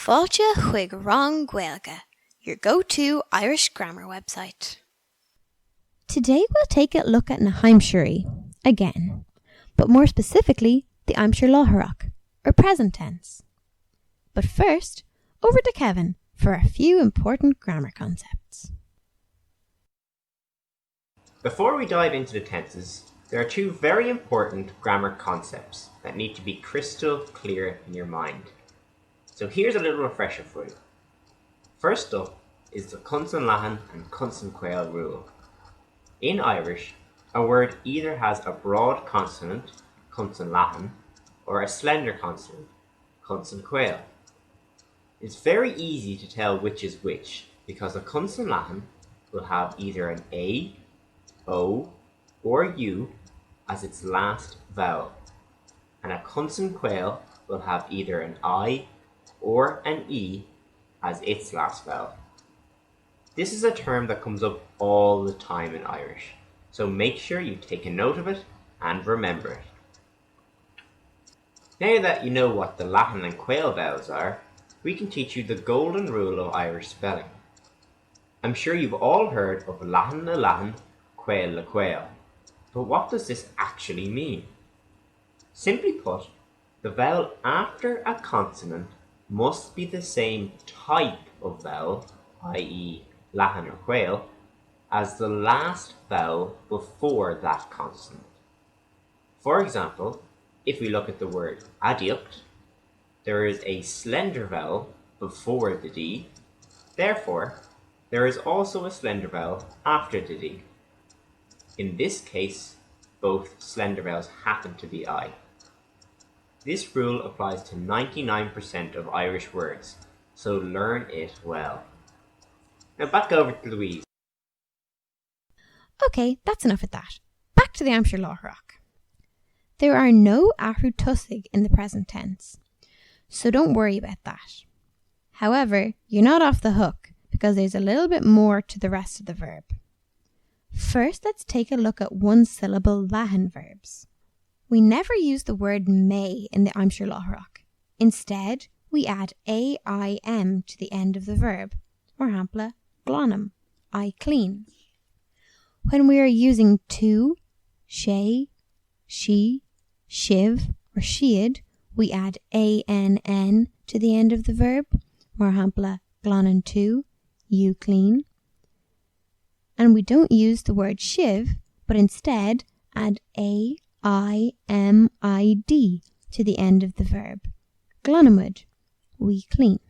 Fáilte chuig Rang Gaeilge, your go-to Irish grammar website. Today we'll take a look at hAimsirí again, but more specifically the Láithreach, or present tense. But first, over to Kevin for a few important grammar concepts. Before we dive into the tenses, there are two very important grammar concepts that need to be crystal clear in your mind. So here's a little refresher for you. First up is the Cunsan Leathan and Cunsan Quail rule. In Irish, a word either has a broad consonant, Cunsan Leathan, or a slender consonant, Cunsan Quail. It's very easy to tell which is which because a Cunsan Leathan will have either an A, O, or U as its last vowel, and a Cunsan Quail will have either an I or an E as its last vowel. This is a term that comes up all the time in Irish, so make sure you take a note of it and remember it. Now that you know what the Leathan and Quail vowels are, we can teach you the golden rule of Irish spelling. I'm sure you've all heard of Leathan le Leathan, Quail le Quail, but what does this actually mean? Simply put, the vowel after a consonant must be the same type of vowel, i.e. Leathan or Quail, as the last vowel before that consonant. For example, if we look at the word adiocht, there is a slender vowel before the D, therefore there is also a slender vowel after the D. In this case, both slender vowels happen to be I. This rule applies to 99% of Irish words, so learn it well. Now back over to Louise. Okay, that's enough of that. Back to the Láithreach. There are no ahrú tusig in the present tense, so don't worry about that. However, you're not off the hook because there's a little bit more to the rest of the verb. First, let's take a look at one-syllable Leathan verbs. We never use the word may in the Láithreach. Instead, we add aim to the end of the verb, or hampla glonam, I clean. When we are using tu, she, she, shiv, or shiad, we add ann to the end of the verb, or hampla glonan tu, you clean. And we don't use the word shiv, but instead add aimid to the end of the verb, glonamud, we clean.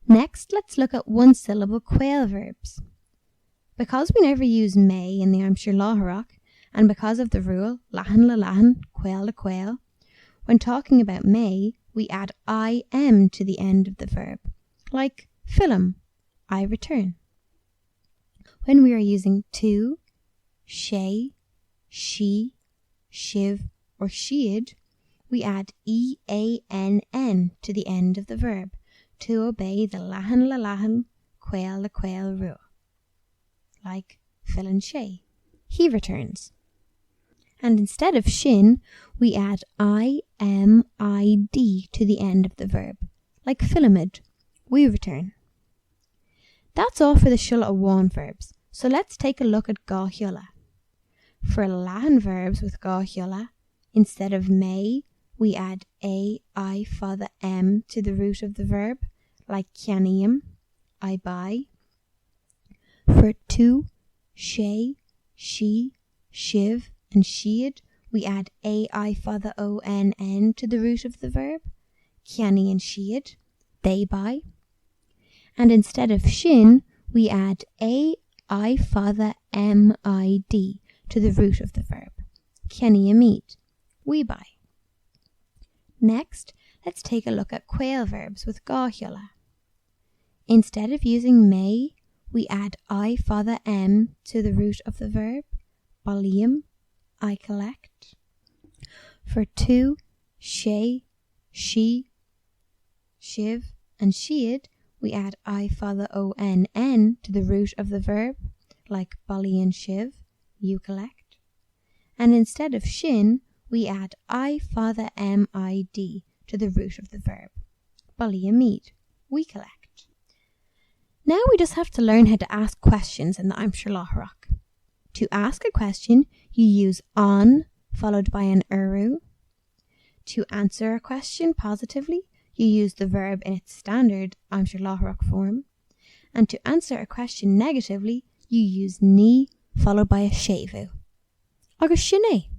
Next, let's look at one-syllable quail verbs. Because we never use may in the Láithreach, and because of the rule Leathan le Leathan, Quail le Quail, when talking about may, we add im to the end of the verb, like film, I return. When we are using tu, she, she, shiv, or shiad, we add eann to the end of the verb to obey the Leathan le Leathan, Quail le Quail rule, like Philin she, he returns. And instead of shin, we add imid to the end of the verb, like Philimid, we return. That's all for the Shiolla one verbs, so let's take a look at Gahula. For Leathan verbs with Gahula, instead of may, we add I father m to the root of the verb, like ceannaíonn, I buy. For tu, she, she, shiv, and shiad, we add ai father onn to the root of the verb, ceannaíonn shiad, they buy. And instead of shin, we add ai father mid to the root of the verb, ceannaíonn mead, we buy. Next, let's take a look at quail verbs with Gahula. Instead of using may, we add I father m to the root of the verb, baliam, I collect. For tu, she, she, shiv, and shiad, we add I father onn to the root of the verb, like balian shiv, you collect. And instead of shin, we add I father mid to the root of the verb, Balia mead. We collect. Now we just have to learn how to ask questions in the Aimsir Láithreach. To ask a question, you use on followed by an tUrú. To answer a question positively, you use the verb in its standard Aimsir Láithreach form. And to answer a question negatively, you use ní followed by a séimhiú. Agus sinné.